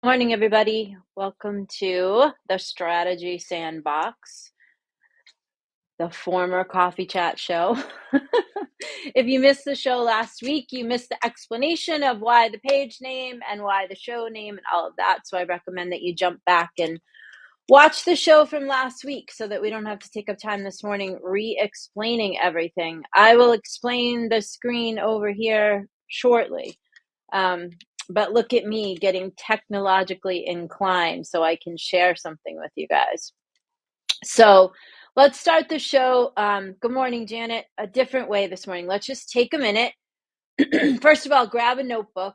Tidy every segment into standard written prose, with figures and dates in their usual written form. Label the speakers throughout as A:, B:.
A: Morning, everybody. Welcome to the Strategy Sandbox, the former coffee chat show. If you missed the show last week, you missed the explanation of why the page name and why the show name and all of that. So I recommend that you jump back and watch the show from last week so that we don't have to take up time this morning re-explaining everything. I will explain the screen over here shortly. But look at me getting technologically inclined so I can share something with you guys. So let's start the show. Good morning, Janet. A different way this morning. Let's just take a minute. First of all, grab a notebook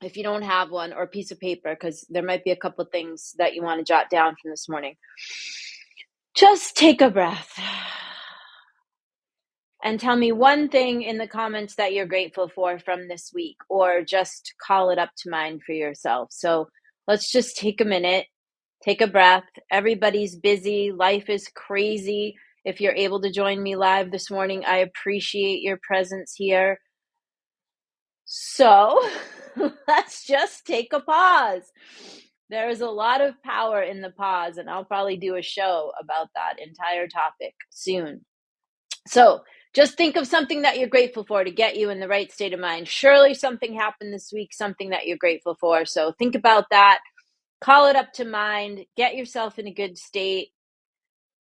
A: if you don't have one, or a piece of paper, because there might be a couple of things that you want to jot down from this morning. Just take a breath and tell me one thing in the comments that you're grateful for from this week, or just call it up to mind for yourself. So let's just take a minute, take a breath. Everybody's busy. Life is crazy. If you're able to join me live this morning, I appreciate your presence here. So let's just take a pause. There is a lot of power in the pause, and I'll probably do a show about that entire topic soon. So just think of something that you're grateful for to get you in the right state of mind. Surely something happened this week, something that you're grateful for. So think about that, call it up to mind, get yourself in a good state.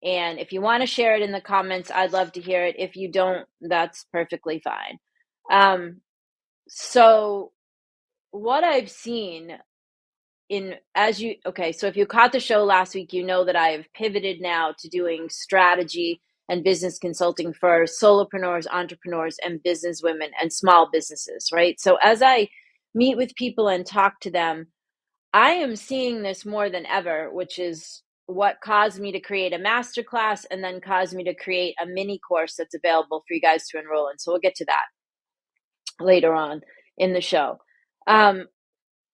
A: And if you want to share it in the comments, I'd love to hear it. If you don't, that's perfectly fine. So what I've seen so if you caught the show last week, you know that I have pivoted now to doing strategy and business consulting for solopreneurs, entrepreneurs, and business women and small businesses, right? So as I meet with people and talk to them, I am seeing this more than ever, which is what caused me to create a masterclass and then caused me to create a mini course that's available for you guys to enroll in. So we'll get to that later on in the show.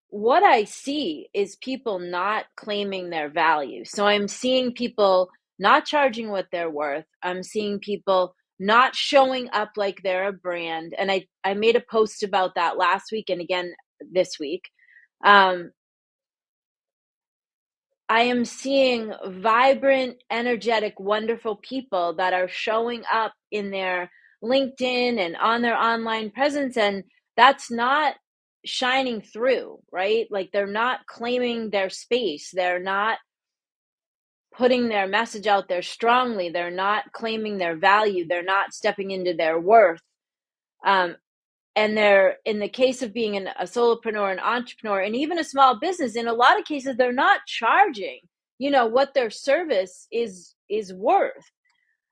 A: What I see is people not claiming their value. So I'm seeing people not charging what they're worth. I'm seeing people not showing up like they're a brand. And I made a post about that last week and again this week. I am seeing vibrant, energetic, wonderful people that are showing up in their LinkedIn and on their online presence, and that's not shining through, right? Like they're not claiming their space. They're not putting their message out there strongly. They're not claiming their value. They're not stepping into their worth. And they're, in the case of being a solopreneur, an entrepreneur, and even a small business, in a lot of cases, they're not charging, what their service is worth.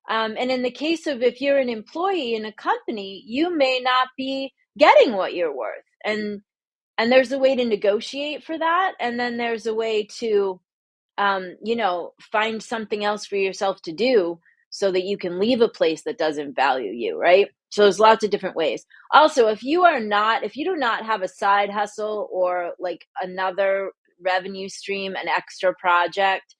A: And in the case of, if you're an employee in a company, you may not be getting what you're worth. And there's a way to negotiate for that. And then there's a way to, find something else for yourself to do so that you can leave a place that doesn't value you, right? So there's lots of different ways. Also, if you do not have a side hustle or like another revenue stream, an extra project,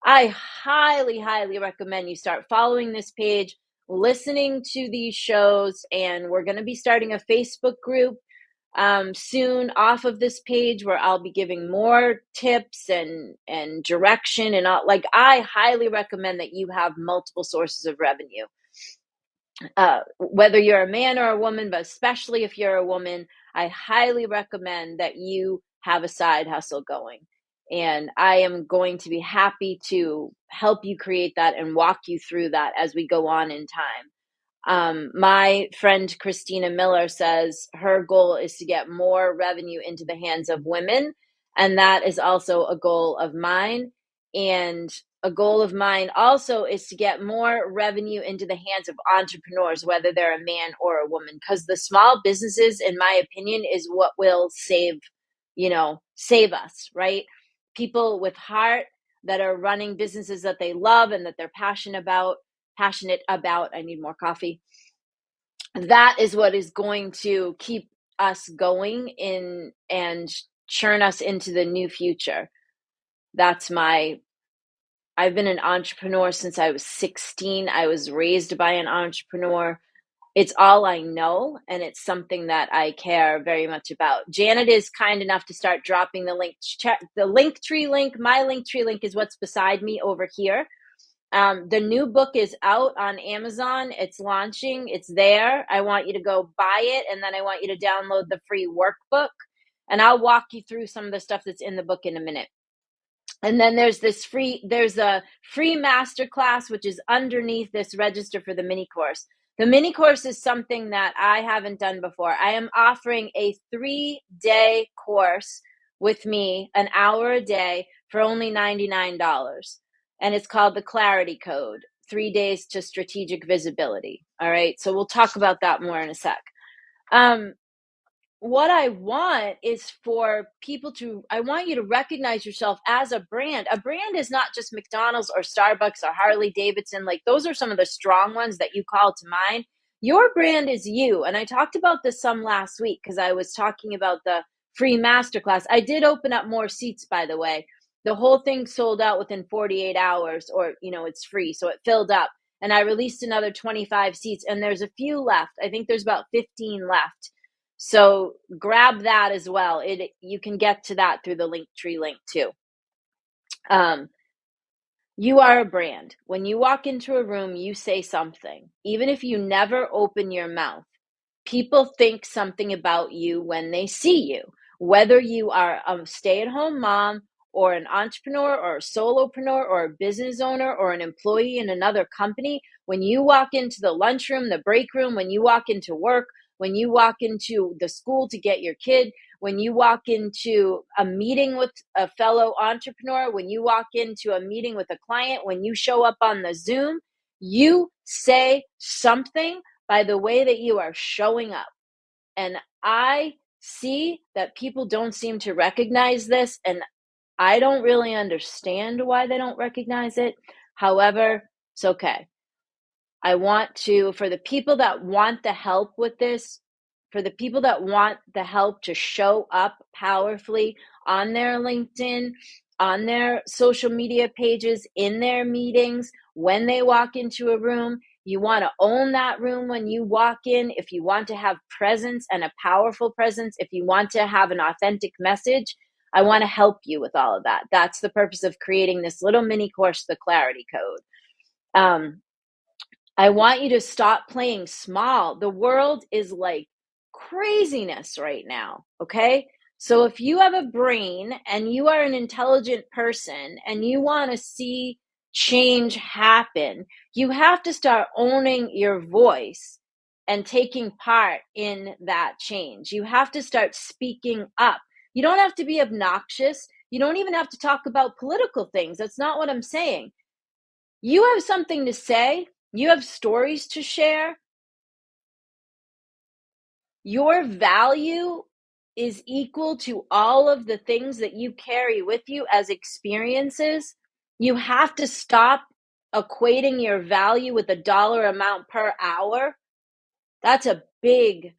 A: I highly, highly recommend you start following this page, listening to these shows, and we're going to be starting a Facebook group soon off of this page where I'll be giving more tips and direction and all. Like, I highly recommend that you have multiple sources of revenue. Whether you're a man or a woman, but especially if you're a woman, I highly recommend that you have a side hustle going. And I am going to be happy to help you create that and walk you through that as we go on in time. My friend Christina Miller says her goal is to get more revenue into the hands of women. And that is also a goal of mine. And a goal of mine also is to get more revenue into the hands of entrepreneurs, whether they're a man or a woman, because the small businesses, in my opinion, is what will save us, right? People with heart that are running businesses that they love and that they're passionate about. I need more coffee. That is what is going to keep us going in and churn us into the new future. I've been an entrepreneur since I was 16. I was raised by an entrepreneur. It's all I know, and it's something that I care very much about. Janet is kind enough to start dropping the link. The Linktree link. My Linktree link is what's beside me over here. The new book is out on Amazon. It's launching. It's there. I want you to go buy it, and then I want you to download the free workbook, and I'll walk you through some of the stuff that's in the book in a minute. And then there's a free masterclass, which is underneath this register for the mini course. The mini course is something that I haven't done before. I am offering a 3-day course with me, an hour a day, for only $99. And it's called the Clarity Code, 3 days to strategic visibility. All right. So we'll talk about that more in a sec. What I want is for people I want you to recognize yourself as a brand. A brand is not just McDonald's or Starbucks or Harley Davidson. Like, those are some of the strong ones that you call to mind. Your brand is you. And I talked about this some last week because I was talking about the free masterclass. I did open up more seats, by the way. The whole thing sold out within 48 hours, or, it's free. So it filled up. And I released another 25 seats, and there's a few left. I think there's about 15 left. So grab that as well. You can get to that through the Linktree link too. You are a brand. When you walk into a room, you say something. Even if you never open your mouth, people think something about you when they see you. Whether you are a stay-at-home mom or an entrepreneur or a solopreneur or a business owner or an employee in another company, when you walk into the lunchroom, the break room, when you walk into work, when you walk into the school to get your kid, when you walk into a meeting with a fellow entrepreneur, when you walk into a meeting with a client, when you show up on the Zoom, you say something by the way that you are showing up. And I see that people don't seem to recognize this, and I don't really understand why they don't recognize it. However, it's okay. I want to, for the people that want the help with this, for the people that want the help to show up powerfully on their LinkedIn, on their social media pages, in their meetings, when they walk into a room, you want to own that room when you walk in. If you want to have presence and a powerful presence, if you want to have an authentic message, I want to help you with all of that. That's the purpose of creating this little mini course, the Clarity Code. I want you to stop playing small. The world is like craziness right now, okay? So if you have a brain and you are an intelligent person and you want to see change happen, you have to start owning your voice and taking part in that change. You have to start speaking up. You don't have to be obnoxious. You don't even have to talk about political things. That's not what I'm saying. You have something to say. You have stories to share. Your value is equal to all of the things that you carry with you as experiences. You have to stop equating your value with a dollar amount per hour. That's a big,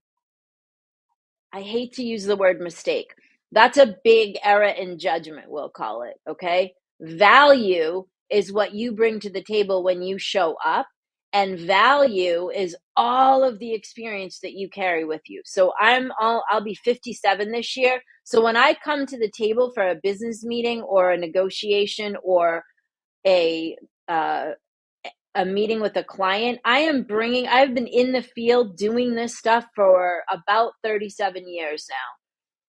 A: I hate to use the word mistake. That's a big error in judgment, we'll call it, okay? Value is what you bring to the table when you show up, and value is all of the experience that you carry with you. So I'll be 57 this year. So when I come to the table for a business meeting or a negotiation or a meeting with a client, I've been in the field doing this stuff for about 37 years now.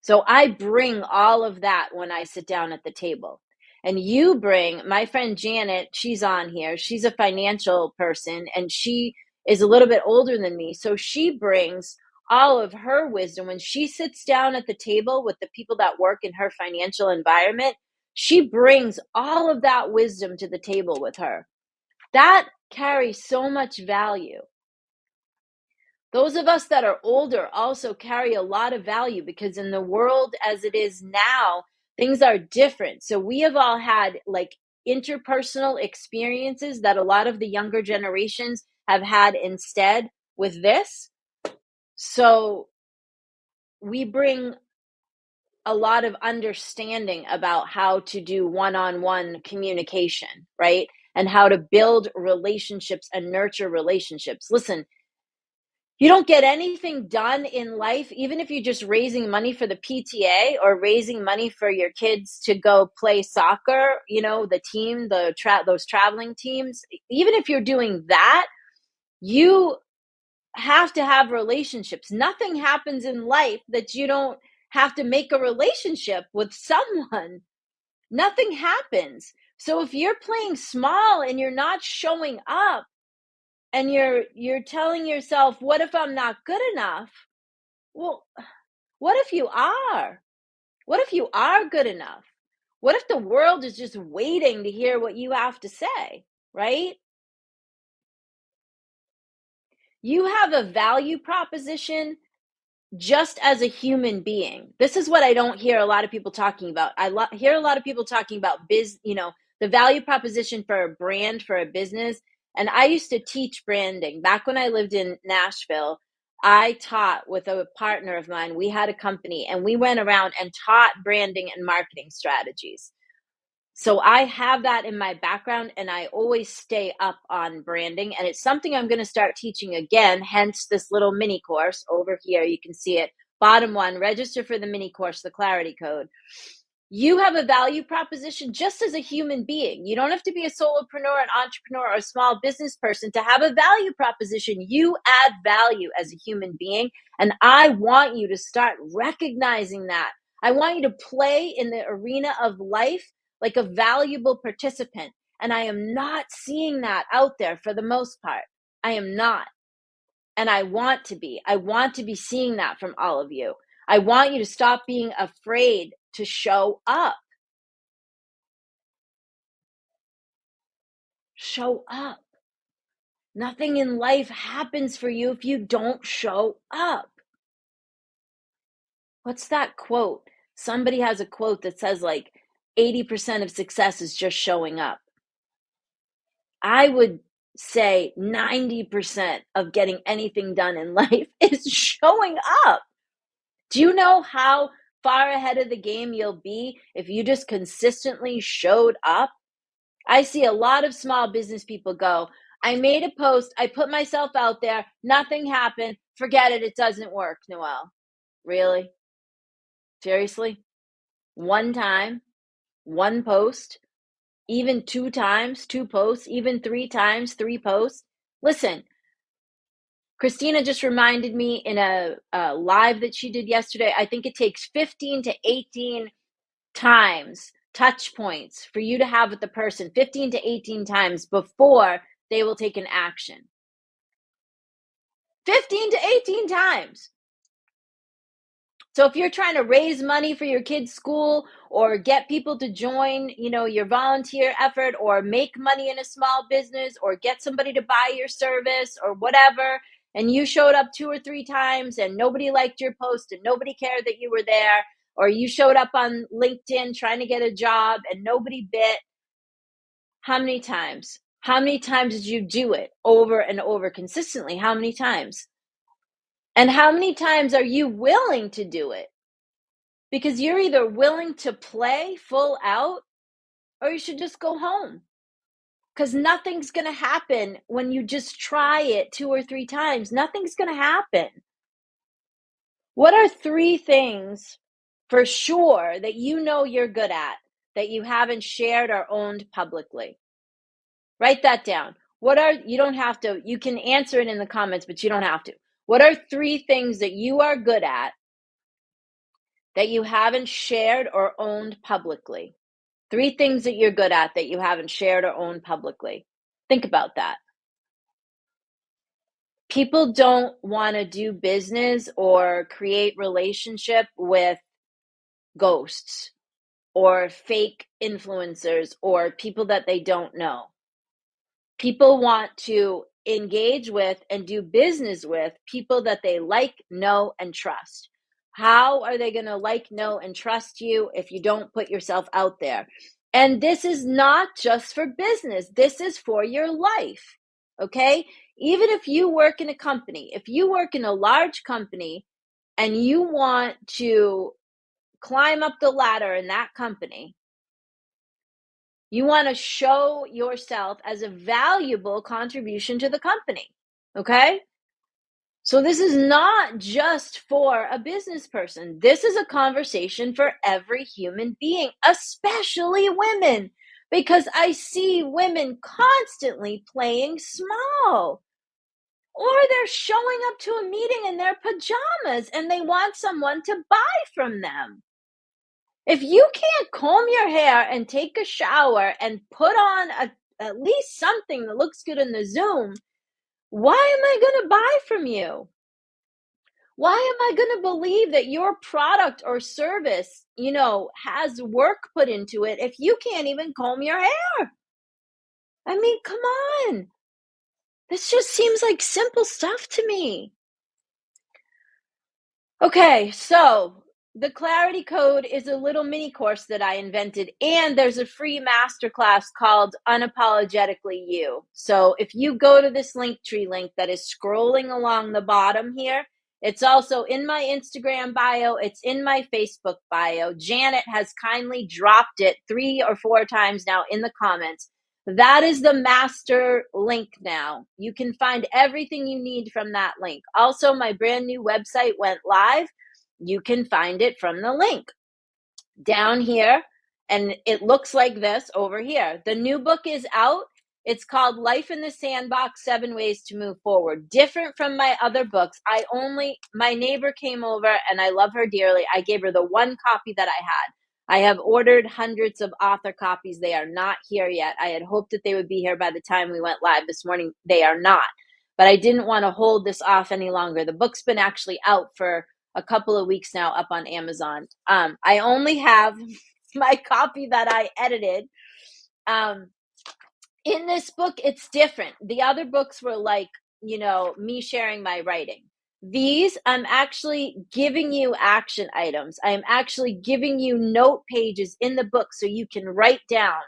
A: So I bring all of that when I sit down at the table. And you bring, my friend Janet, she's on here. She's a financial person and she is a little bit older than me. So she brings all of her wisdom. When she sits down at the table with the people that work in her financial environment, she brings all of that wisdom to the table with her. That carries so much value. Those of us that are older also carry a lot of value because in the world as it is now, things are different. So we have all had like interpersonal experiences that a lot of the younger generations have had instead with this. So we bring a lot of understanding about how to do one-on-one communication, right? And how to build relationships and nurture relationships. Listen, You don't get anything done in life, even if you're just raising money for the PTA or raising money for your kids to go play soccer, the team, those traveling teams. Even if you're doing that, you have to have relationships. Nothing happens in life that you don't have to make a relationship with someone. Nothing happens. So if you're playing small and you're not showing up, and you're telling yourself, what if I'm not good enough? Well, what if you are? What if you are good enough? What if the world is just waiting to hear what you have to say, right? You have a value proposition just as a human being. This is what I don't hear a lot of people talking about. Hear a lot of people talking about the value proposition for a brand, for a business. And I used to teach branding back when I lived in Nashville. I taught with a partner of mine. We had a company and we went around and taught branding and marketing strategies. So I have that in my background and I always stay up on branding, and it's something I'm going to start teaching again, hence this little mini course over here. You can see it. Bottom one, register for the mini course, the clarity code. You have a value proposition just as a human being. You don't have to be a solopreneur, an entrepreneur, or a small business person to have a value proposition. You add value as a human being, and I want you to start recognizing that. I want you to play in the arena of life like a valuable participant, and I am not seeing that out there for the most part. I am not. And I want to be. I want to be seeing that from all of you. I want you to stop being afraid to show up. Show up. Nothing in life happens for you if you don't show up. What's that quote? Somebody has a quote that says like 80% of success is just showing up. I would say 90% of getting anything done in life is showing up. Do you know how far ahead of the game you'll be if you just consistently showed up? I see a lot of small business people go, I made a post, I put myself out there, nothing happened, forget it, it doesn't work, Noelle. Really? Seriously? One time, one post, even two times, two posts, even three times, three posts? Listen, Christina just reminded me in a live that she did yesterday, I think it takes 15 to 18 times, touch points for you to have with the person, 15 to 18 times before they will take an action. 15 to 18 times. So if you're trying to raise money for your kids' school or get people to join, your volunteer effort, or make money in a small business, or get somebody to buy your service or whatever, and you showed up 2 or 3 times and nobody liked your post and nobody cared that you were there, or you showed up on LinkedIn trying to get a job and nobody bit, how many times? How many times did you do it over and over consistently? How many times? And how many times are you willing to do it? Because you're either willing to play full out or you should just go home. Because nothing's going to happen when you just try it 2 or 3 times. Nothing's going to happen. What are 3 things for sure that you're good at that you haven't shared or owned publicly? Write that down. You don't have to, you can answer it in the comments, but you don't have to. What are 3 things that you are good at that you haven't shared or owned publicly? 3 things that you're good at that you haven't shared or owned publicly. Think about that. People don't want to do business or create relationship with ghosts or fake influencers or people that they don't know. People want to engage with and do business with people that they like, know, and trust. How are they going to like, know, and trust you if you don't put yourself out there? And this is not just for business. This is for your life. Okay? Even if you work in a company, if you work in a large company and you want to climb up the ladder in that company, you want to show yourself as a valuable contribution to the company. Okay? So this is not just for a business person. This is a conversation for every human being, especially women, because I see women constantly playing small. Or they're showing up to a meeting in their pajamas and they want someone to buy from them. If you can't comb your hair and take a shower and put on at least something that looks good in the Zoom, why am I going to buy from you? Why am I going to believe that your product or service, has work put into it if you can't even comb your hair? I mean, come on. This just seems like simple stuff to me. Okay, so the Clarity Code is a little mini course that I invented, and there's a free masterclass called Unapologetically You. So if you go to this Linktree link that is scrolling along the bottom here, it's also in my Instagram bio, it's in my Facebook bio. Janet has kindly dropped it 3 or 4 times now in the comments. That is the master link now. You can find everything you need from that link. Also, my brand new website went live. You can find it from the link down here, and it looks like this over here. The new book is out. It's called Life in the Sandbox, 7 Ways to Move Forward. Different from my other books. My neighbor came over and I love her dearly. I gave her the one copy that I had. I have ordered hundreds of author copies. They are not here yet. I had hoped that they would be here by the time we went live this morning. They are not. But I didn't want to hold this off any longer. The book's been actually out for a couple of weeks now up on Amazon. I only have my copy that I edited. In this book, it's different. The other books were like, me sharing my writing. These, I'm actually giving you action items. I'm actually giving you note pages in the book so you can write down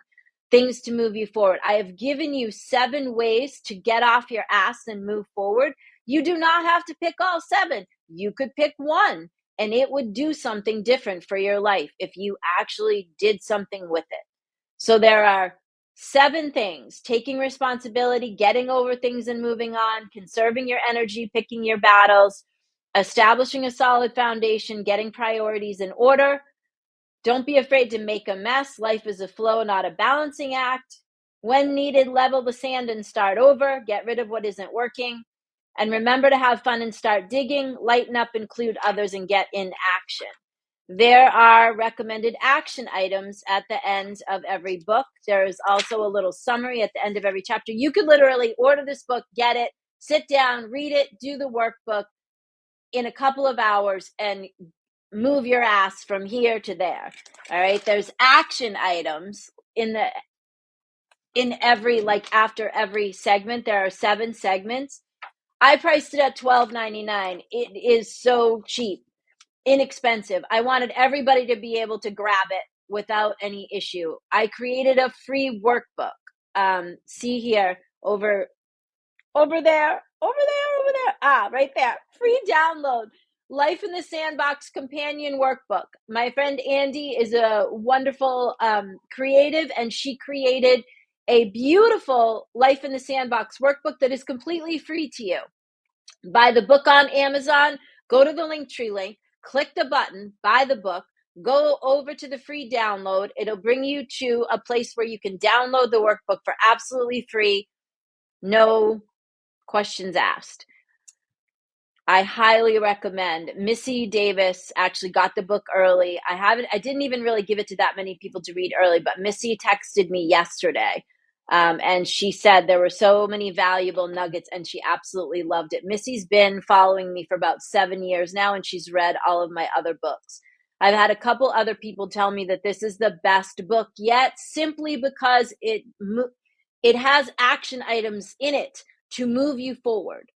A: things to move you forward. I have given you 7 ways to get off your ass and move forward. You do not have to pick all 7. You could pick one and it would do something different for your life if you actually did something with it. So there are 7 things: taking responsibility, getting over things and moving on, conserving your energy, picking your battles, establishing a solid foundation, getting priorities in order. Don't be afraid to make a mess. Life is a flow, not a balancing act. When needed, level the sand and start over. Get rid of what isn't working. And remember to have fun and start digging. Lighten up, include others, and get in action. There are recommended action items at the end of every book. There is also a little summary at the end of every chapter. You could literally order this book, get it, sit down, read it, do the workbook in a couple of hours, and move your ass from here to there. All right. There's action items in every, like, after every segment. There are 7 segments. I priced it at $12.99. It is so cheap, inexpensive. I wanted everybody to be able to grab it without any issue. I created a free workbook. See here, over there. Right there. Free download. Life in the Sandbox companion workbook. My friend Andy is a wonderful creative, and she created a beautiful Life in the Sandbox workbook that is completely free to you. Buy the book on Amazon, go to the Linktree link, click the button, buy the book, go over to the free download. It'll bring you to a place where you can download the workbook for absolutely free, no questions asked. I highly recommend. Missy Davis actually got the book early. I didn't even really give it to that many people to read early, but Missy texted me yesterday. And she said there were so many valuable nuggets and she absolutely loved it. Missy's been following me for about 7 years now, and she's read all of my other books. I've had a couple other people tell me that this is the best book yet, simply because it has action items in it to move you forward.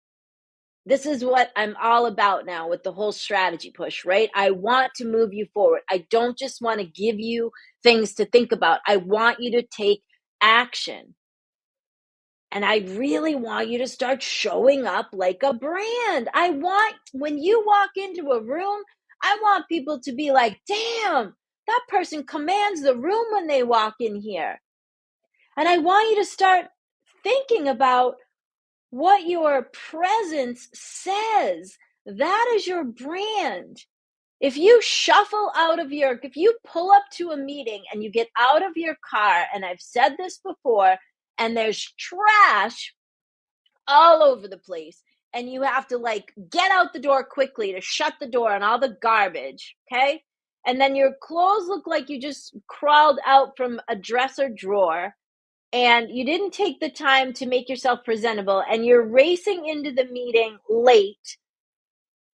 A: This is what I'm all about now with the whole strategy push, right? I want to move you forward. I don't just want to give you things to think about. I want you to take action. And I really want you to start showing up like a brand. When you walk into a room, I want people to be like, damn, that person commands the room when they walk in here. And I want you to start thinking about What your presence says, that is your brand. If you if you pull up to a meeting and you get out of your car, and I've said this before, and there's trash all over the place, and you have to like get out the door quickly to shut the door on all the garbage, okay? And then your clothes look like you just crawled out from a dresser drawer, and you didn't take the time to make yourself presentable, and you're racing into the meeting late.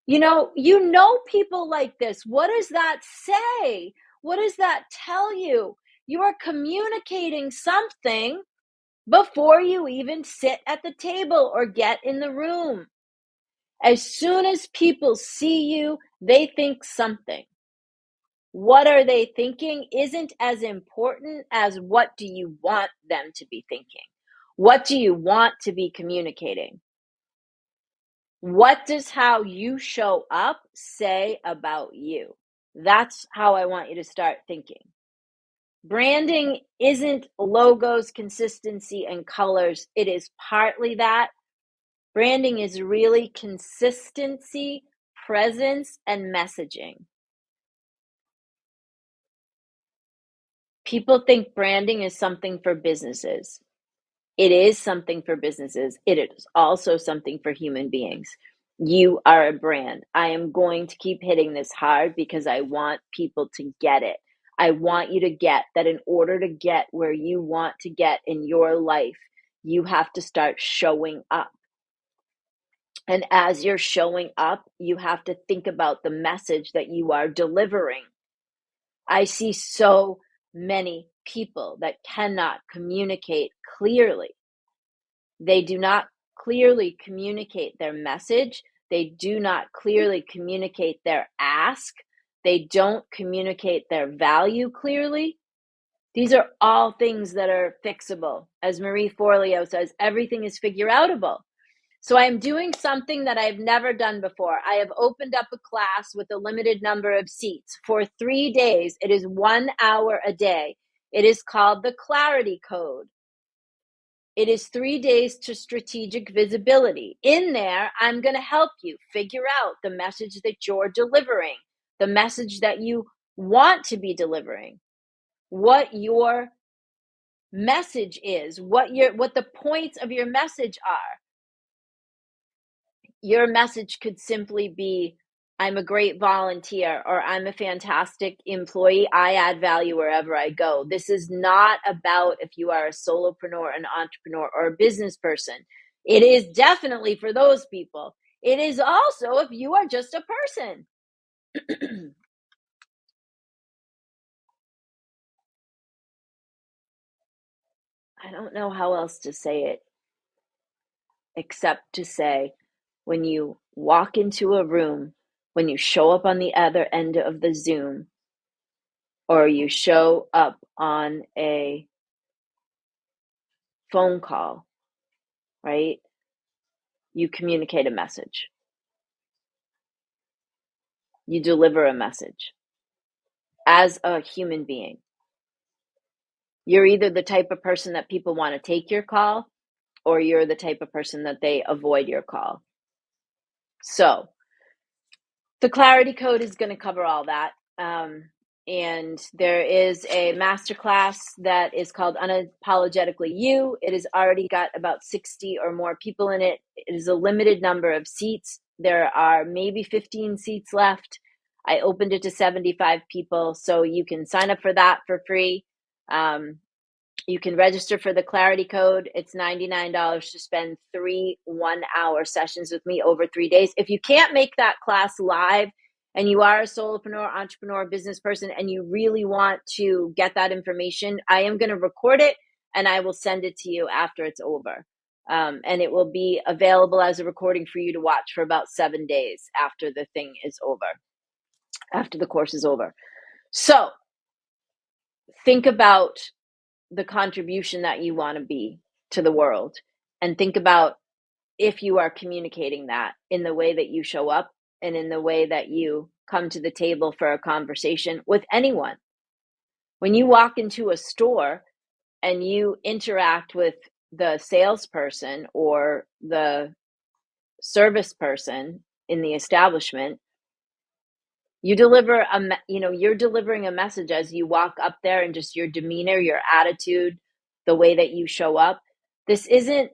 A: You know people like this. What does that say? What does that tell you? You are communicating something before you even sit at the table or get in the room. As soon as people see you, they think something. What are they thinking isn't as important as what do you want them to be thinking? What do you want to be communicating? What does how you show up say about you? That's how I want you to start thinking. Branding isn't logos, consistency, and colors. It is partly that. Branding is really consistency, presence, and messaging. People think branding is something for businesses. It is something for businesses. It is also something for human beings. You are a brand. I am going to keep hitting this hard because I want people to get it. I want you to get that in order to get where you want to get in your life, you have to start showing up. And as you're showing up, you have to think about the message that you are delivering. I see so many people that cannot communicate clearly. They do not clearly communicate their message. They do not clearly communicate their ask. They don't communicate their value clearly. These are all things that are fixable. As Marie Forleo says, everything is figure outable. So I am doing something that I've never done before. I have opened up a class with a limited number of seats for 3 days. It is 1 hour a day. It is called the Clarity Code. It is 3 days to strategic visibility. In there, I'm going to help you figure out the message that you're delivering, the message that you want to be delivering, what your message is, what the points of your message are. Your message could simply be, I'm a great volunteer, or I'm a fantastic employee. I add value wherever I go. This is not about if you are a solopreneur, an entrepreneur, or a business person. It is definitely for those people. It is also if you are just a person. I don't know how else to say it except to say, when you walk into a room, when you show up on the other end of the Zoom, or you show up on a phone call, right? You communicate a message. You deliver a message as a human being. You're either the type of person that people want to take your call, or you're the type of person that they avoid your call. So the Clarity Code is going to cover all that. And there is a masterclass that is called Unapologetically You. It has already got about 60 or more people in it. It is a limited number of seats. There are maybe 15 seats left. I opened it to 75 people, so you can sign up for that for free. You can register for the Clarity Code. It's $99 to spend 3 1-hour sessions with me over 3 days. If you can't make that class live and you are a solopreneur, entrepreneur, business person, and you really want to get that information, I am going to record it and I will send it to you after it's over. And it will be available as a recording for you to watch for about 7 days after the thing is over, after the course is over. So think about the contribution that you want to be to the world, and think about if you are communicating that in the way that you show up and in the way that you come to the table for a conversation with anyone. When you walk into a store and you interact with the salesperson or the service person in the establishment, you deliver you're delivering a message as you walk up there, and just your demeanor, your attitude, the way that you show up. This isn't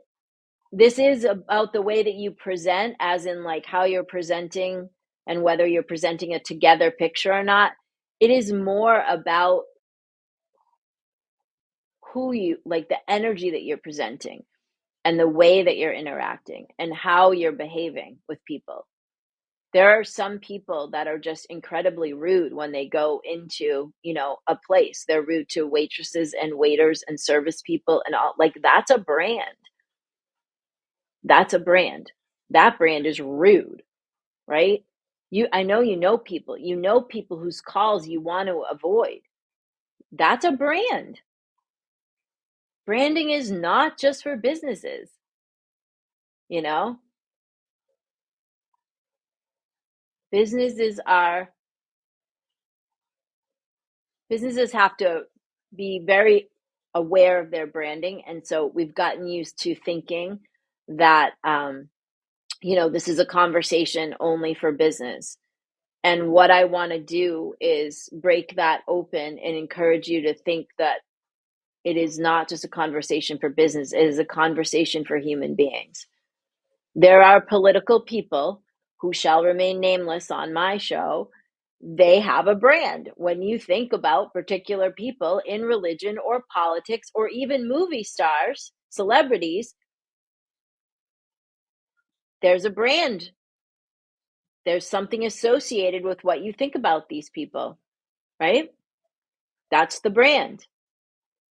A: this is about the way that you present, as in like how you're presenting and whether you're presenting a together picture or not. It is more about who you like, the energy that you're presenting and the way that you're interacting and how you're behaving with people. There are some people that are just incredibly rude when they go into, a place. They're rude to waitresses and waiters and service people and all. Like, that's a brand. That's a brand. That brand is rude, right? I know people. You know people whose calls you want to avoid. That's a brand. Branding is not just for businesses, you know? Businesses are businesses have to be very aware of their branding. And so we've gotten used to thinking that, this is a conversation only for business. And what I want to do is break that open and encourage you to think that it is not just a conversation for business, it is a conversation for human beings. There are political people who shall remain nameless on my show. They have a brand. When you think about particular people in religion or politics or even movie stars, celebrities, there's a brand. There's something associated with what you think about these people, right? That's the brand.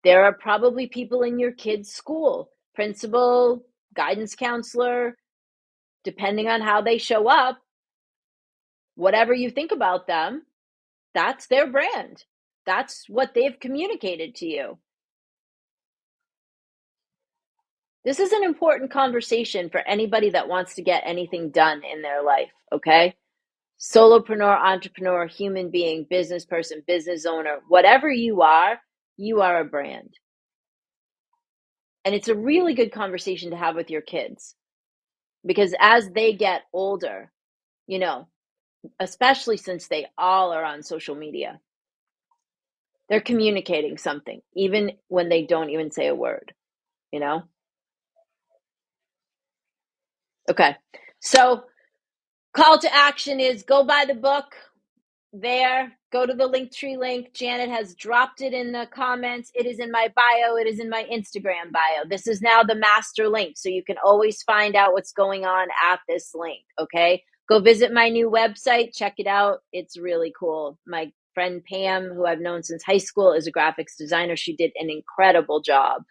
A: There are probably people in your kid's school, principal, guidance counselor, depending on how they show up, whatever you think about them, that's their brand. That's what they've communicated to you. This is an important conversation for anybody that wants to get anything done in their life, okay? Solopreneur, entrepreneur, human being, business person, business owner, whatever you are a brand. And it's a really good conversation to have with your kids, because as they get older, especially since they all are on social media, they're communicating something, even when they don't even say a word, you know? Okay. So, call to action is go buy the book. There, go to the Linktree link. Janet has dropped it in the comments. It is in my bio. It is in my Instagram bio. This is now the master link, so you can always find out what's going on at this link, okay? Go visit my new website. Check it out. It's really cool. My friend Pam, who I've known since high school, is a graphics designer. She did an incredible job.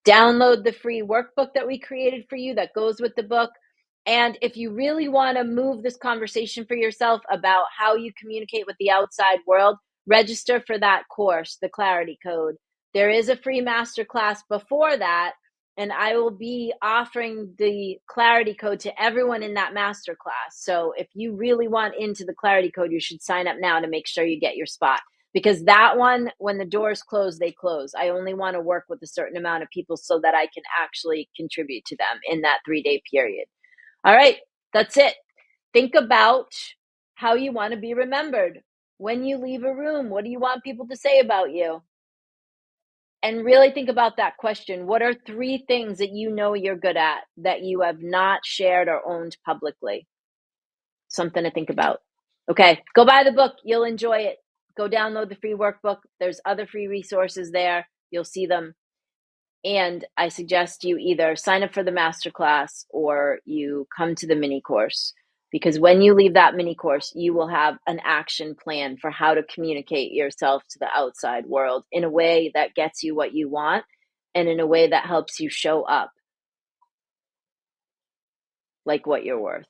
A: Download the free workbook that we created for you that goes with the book. And if you really want to move this conversation for yourself about how you communicate with the outside world, register for that course, the Clarity Code. There is a free masterclass before that, and I will be offering the Clarity Code to everyone in that masterclass. So if you really want into the Clarity Code, you should sign up now to make sure you get your spot. Because that one, when the doors close, they close. I only want to work with a certain amount of people so that I can actually contribute to them in that 3-day period. All right, that's it. Think about how you want to be remembered. When you leave a room, what do you want people to say about you? And really think about that question. What are 3 things that you know you're good at that you have not shared or owned publicly? Something to think about. Okay, go buy the book. You'll enjoy it. Go download the free workbook. There's other free resources there. You'll see them. And I suggest you either sign up for the masterclass or you come to the mini course, because when you leave that mini course, you will have an action plan for how to communicate yourself to the outside world in a way that gets you what you want and in a way that helps you show up like what you're worth.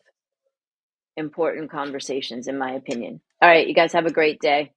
A: Important conversations, in my opinion. All right, you guys have a great day.